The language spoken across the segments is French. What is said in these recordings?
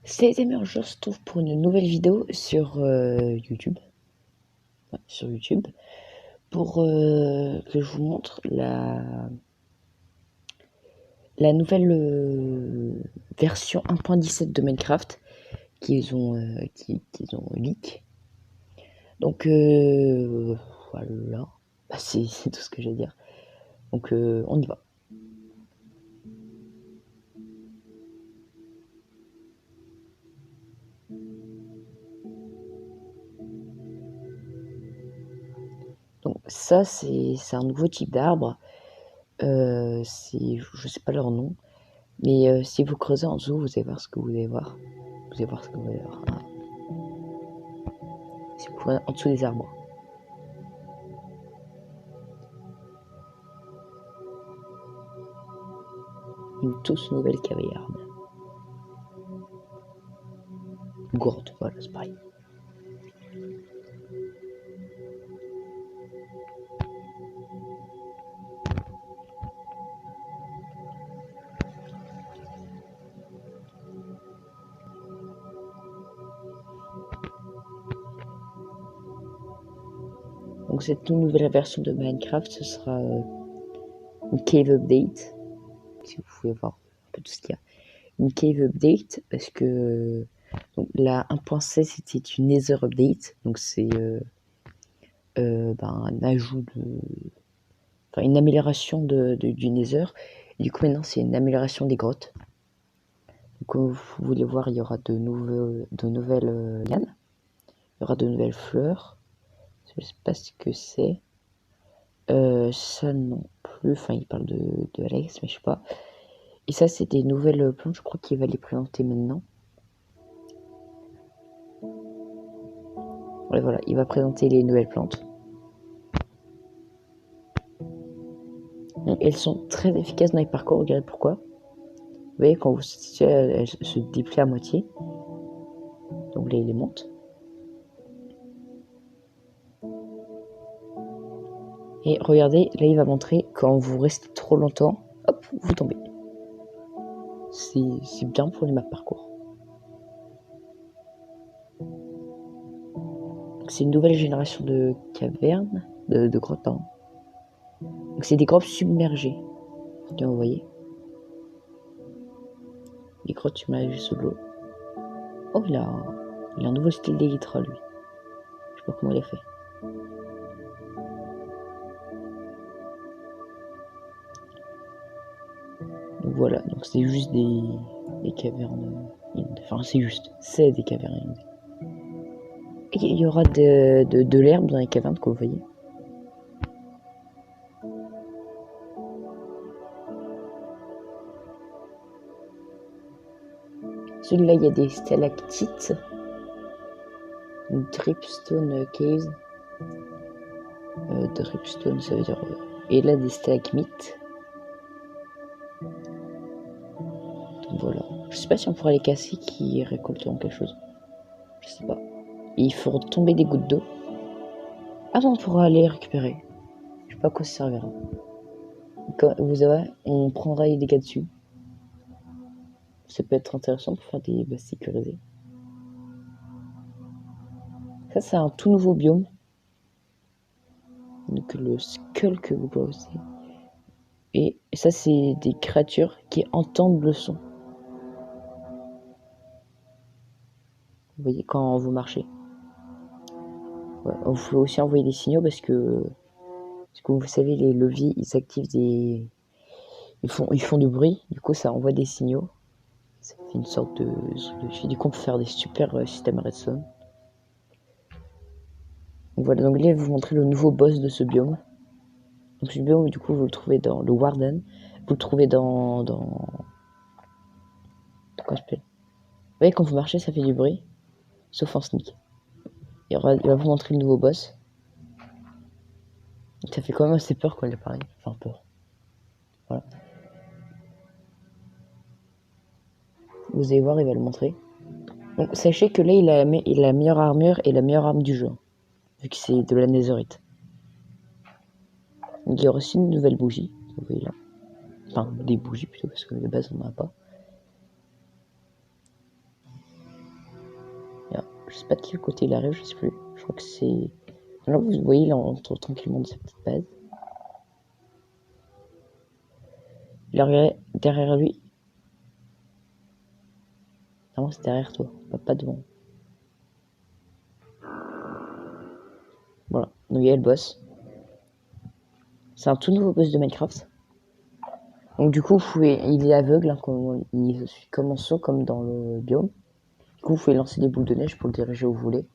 Salut les amis, je se retrouve pour une nouvelle vidéo sur YouTube. Ouais, sur YouTube. Pour que je vous montre la nouvelle version 1.17 de Minecraft qu'ils ont leak. Donc voilà, bah, c'est tout ce que j'ai à dire. Donc on y va. Donc ça c'est un nouveau type d'arbre. Je sais pas leur nom, mais si vous creusez en dessous, vous allez voir ce que vous allez voir. Vous allez voir ce que vous allez voir. Ah. C'est pour en dessous des arbres. Une toute nouvelle caviarde. Gourde, voilà, c'est pareil. Donc cette toute nouvelle version de Minecraft, ce sera une cave update. Si vous pouvez voir un peu tout ce qu'il y a. Une cave update, parce que donc, la 1.16 c'était une Nether update. Donc c'est un ajout enfin une amélioration du Nether. Et du coup maintenant c'est une amélioration des grottes. Donc comme vous voulez voir, il y aura de nouvelles lianes. Il y aura de nouvelles fleurs. Je sais pas ce que c'est. Ça non plus. Enfin, il parle de Alex, mais je sais pas. Et ça, c'est des nouvelles plantes. Je crois qu'il va les présenter maintenant. Ouais, voilà, il va présenter les nouvelles plantes. Donc, elles sont très efficaces dans les parcours. Regardez pourquoi. Vous voyez, quand vous situez, elles se déplient à moitié. Donc là, il les monte. Et regardez, là, il va montrer quand vous restez trop longtemps, hop, vous tombez. C'est bien pour les maps parcours. C'est une nouvelle génération de cavernes, de grottes, pardon. Donc c'est des grottes submergées. Tiens, vous voyez. Les grottes submergées sous l'eau. Oh, il a un nouveau style d'élytra, lui. Je sais pas comment il a fait. Donc voilà, donc c'est juste des cavernes. Enfin, c'est des cavernes. Et il y aura de l'herbe dans les cavernes, comme vous voyez. Celui-là, il y a des stalactites. Dripstone caves. Dripstone, ça veut dire. Et là, des stalagmites. Donc voilà. Je sais pas si on pourra les casser qui récolteront quelque chose. Je sais pas. Et ils feront tomber des gouttes d'eau. Ah non, on pourra les récupérer. Je sais pas à quoi ça servira. Quand vous avez, on prendra les dégâts dessus. Ça peut être intéressant pour faire des bases sécurisées. Ça, c'est un tout nouveau biome. Donc le skull que vous voyez aussi. Et ça, c'est des créatures qui entendent le son. Vous voyez quand vous marchez. Ouais, vous pouvez aussi envoyer des signaux parce que vous savez, les leviers, ils s'activent des... Ils font du bruit, du coup ça envoie des signaux. Ça fait une sorte de... Du coup on peut faire des super systèmes redstone. Donc voilà, donc là je vais vous montrer le nouveau boss de ce biome. Donc ce biome, du coup, vous le trouvez dans le Warden. Vous le trouvez dans quoi je peux... Vous voyez, quand vous marchez, ça fait du bruit. Sauf en sneak. Il va vous montrer le nouveau boss. Ça fait quand même assez peur, quoi, l'appareil. Enfin, peur. Voilà. Vous allez voir, il va le montrer. Donc, sachez que là, il a la meilleure armure et la meilleure arme du jeu. Vu que c'est de la netherite. Donc, il y aura aussi une nouvelle bougie. Vous voyez là. Enfin, des bougies plutôt, parce que de base, on n'en a pas. Je sais pas de quel côté il arrive, je sais plus. Je crois que c'est... Là, vous voyez, il entre tranquillement de sa petite base. Derrière lui... Non, c'est derrière toi, pas devant. Voilà, donc il y a le boss. C'est un tout nouveau boss de Minecraft. Donc du coup, il est aveugle, hein, il suit comme en saut, comme dans le biome. Du coup, vous pouvez lancer des boules de neige pour le diriger où vous voulez.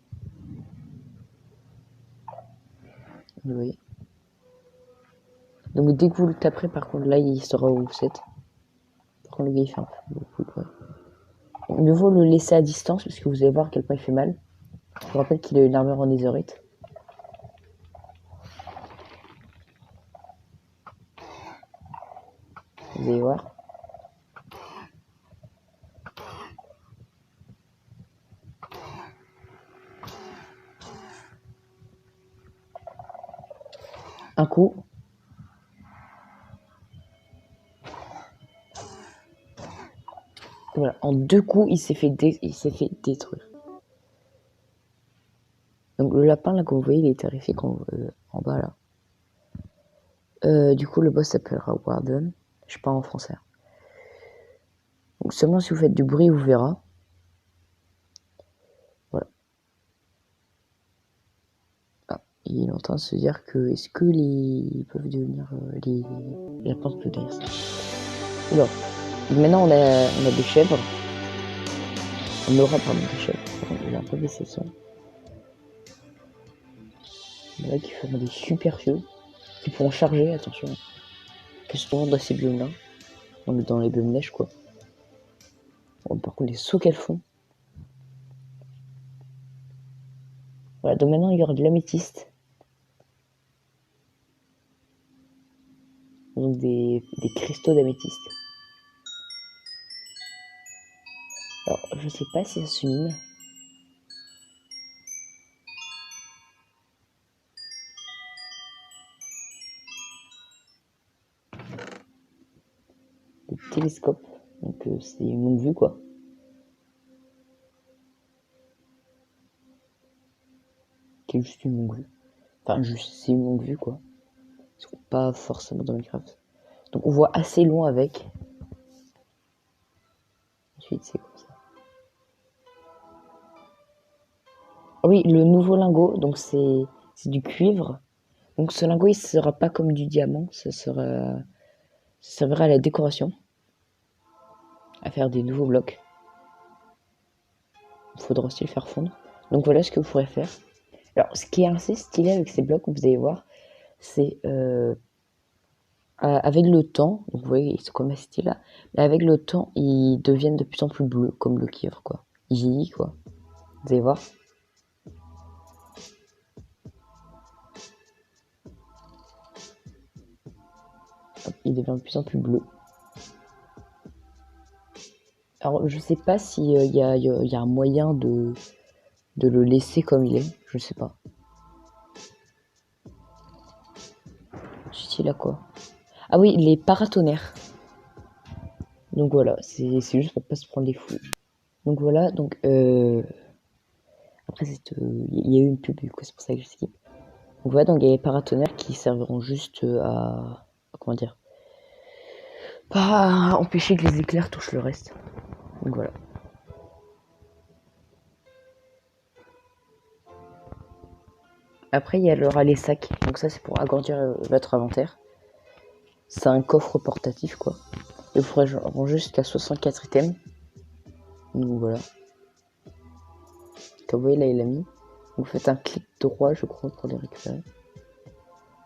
Vous voyez. Donc dès que vous le taperez, par contre, là, il saura où vous êtes. Par contre, le gars, il fait un peu beaucoup de bruit. Mieux vaut le laisser à distance, parce que vous allez voir à quel point il fait mal. Je vous rappelle qu'il a une armure en netherite. Vous allez voir. Un coup. Voilà, en 2 coups, il s'est fait détruire. Donc le lapin, là, comme vous voyez, il est terrifié en bas, là. Du coup, le boss s'appellera Warden. Je sais pas en français. Donc seulement si vous faites du bruit, il vous verra. Voilà. Ah, il est en train de se dire que est-ce que ils peuvent devenir les lapins peuvent devenir ça. Alors, maintenant on a des chèvres. On aura pardon des chèvres. Il a un peu baissé le son. Voilà qui feront des super yeux. Qui pourront charger, attention. Qui se trouvent dans ces biomes là. Donc dans les biomes neige quoi. Bon, par contre les sauts qu'elles font. Voilà, donc maintenant il y aura de l'améthyste. Donc des cristaux d'améthyste. Alors je sais pas si ça se mine. Des télescopes. Donc c'est une longue vue quoi. Qui est juste une longue vue. Enfin juste c'est une longue vue quoi. Pas forcément dans Minecraft. Donc on voit assez loin avec. Ensuite c'est comme ça. Ah oui, le nouveau lingot, donc c'est du cuivre. Donc ce lingot il sera pas comme du diamant, ça servira à la décoration. À faire des nouveaux blocs. Il faudra aussi le faire fondre. Donc voilà ce que vous pourrez faire. Alors ce qui est assez stylé avec ces blocs, vous allez voir, c'est avec le temps, donc vous voyez, ils sont comme assez là, mais avec le temps, ils deviennent de plus en plus bleus, comme le cuivre, quoi. Ils vieillissent, quoi. Vous allez voir. Hop, il devient de plus en plus bleu. Alors, je sais pas s'il y a un moyen de le laisser comme il est, je sais pas. Utile à quoi? Ah oui, les paratonnerres. Donc voilà, c'est juste pour pas se prendre les fouilles. Donc voilà, donc après il y a eu une pub du coup, c'est pour ça que je skip. Donc voilà, donc il y a les paratonnerres qui serviront juste à comment dire, pas à empêcher que les éclairs touchent le reste. Donc voilà. Après il y aura les sacs, donc ça c'est pour agrandir votre inventaire. C'est un coffre portatif quoi. Et vous pourrez ranger jusqu'à 64 items. Donc voilà. Comme vous voyez là il a mis. Vous faites un clic droit je crois pour les récupérer.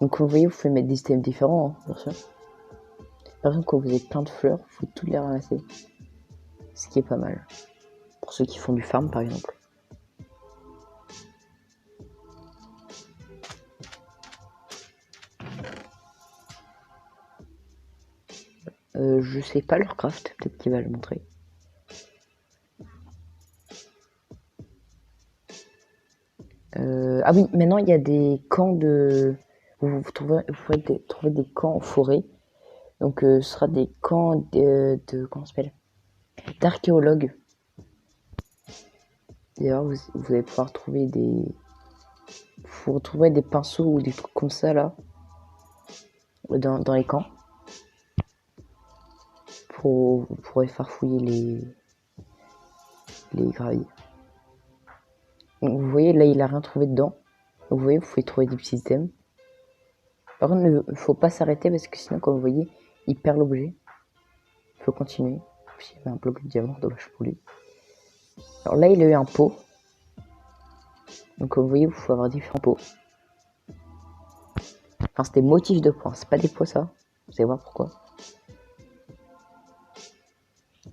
Donc comme vous voyez vous pouvez mettre des items différents hein, bien sûr. Par exemple quand vous avez plein de fleurs, vous pouvez toutes les ramasser. Ce qui est pas mal. Pour ceux qui font du farm par exemple. Je sais pas leur craft, peut-être qu'il va le montrer. Ah oui, maintenant il y a des camps de... Vous pourrez trouver des camps en forêt. Donc ce sera des camps comment ça s'appelle, d'archéologues. D'ailleurs, vous allez pouvoir trouver vous retrouverez des pinceaux ou des trucs comme ça là dans les camps pour farfouiller les graviers. Donc, vous voyez là, il a rien trouvé dedans. Donc, vous voyez, vous pouvez trouver des petits items. Par contre, il ne faut pas s'arrêter parce que sinon, comme vous voyez, il perd l'objet. Il faut continuer. Il y avait un bloc de diamant, dommage pour lui. Alors là, il a eu un pot. Donc comme vous voyez, il faut avoir différents pots. Enfin, c'était motif de points, c'est pas des pots ça. Vous allez voir pourquoi.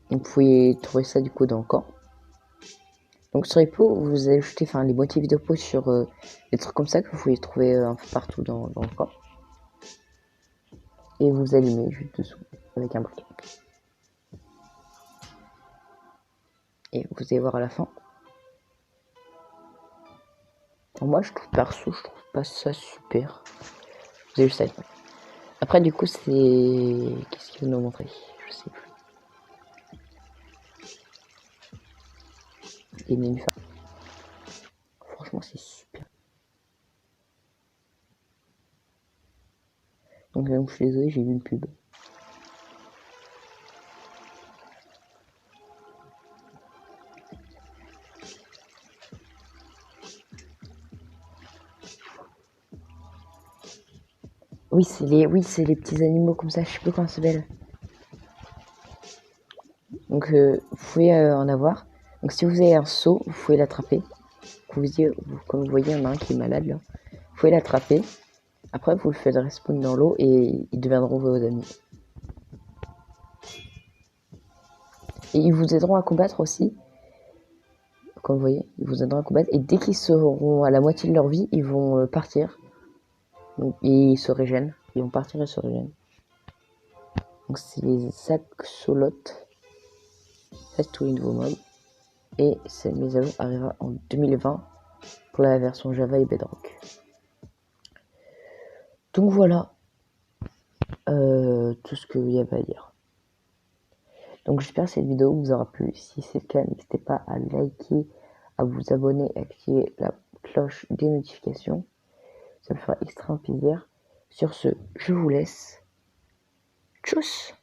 Donc vous pouvez trouver ça du coup dans le camp. Donc sur les pots, vous ajoutez les motifs de pots sur des trucs comme ça que vous pouvez trouver un peu partout dans le camp. Et vous allumez juste dessous avec un briquet. Et vous allez voir à la fin. Alors moi je trouve perso, je trouve pas ça super. Vous avez juste à allumer. Après du coup c'est... Qu'est-ce qu'il veut nous montrer? Je sais plus. Il y a une femme. Franchement c'est super. Donc je suis désolé, j'ai vu une pub. Oui, c'est les petits animaux comme ça, je sais plus comment ça s'appelle. Donc vous pouvez en avoir. Donc si vous avez un seau, vous pouvez l'attraper. Comme vous voyez, il y en a un qui est malade là. Vous pouvez l'attraper. Après, vous le faites respawn dans l'eau et ils deviendront vos amis. Et ils vous aideront à combattre aussi. Comme vous voyez, ils vous aideront à combattre. Et dès qu'ils seront à la moitié de leur vie, ils vont partir. Donc, et ils se régènent. Ils vont partir et se régènent. Donc c'est les axolotes. Ça, c'est tous les nouveaux mobs. Et cette mise à jour arrivera en 2020 pour la version Java et Bedrock. Donc voilà tout ce qu'il y avait à dire. Donc j'espère que cette vidéo vous aura plu. Si c'est le cas, n'hésitez pas à liker, à vous abonner et à activer la cloche des notifications. Ça me fera extrêmement plaisir. Sur ce, je vous laisse. Tchuss!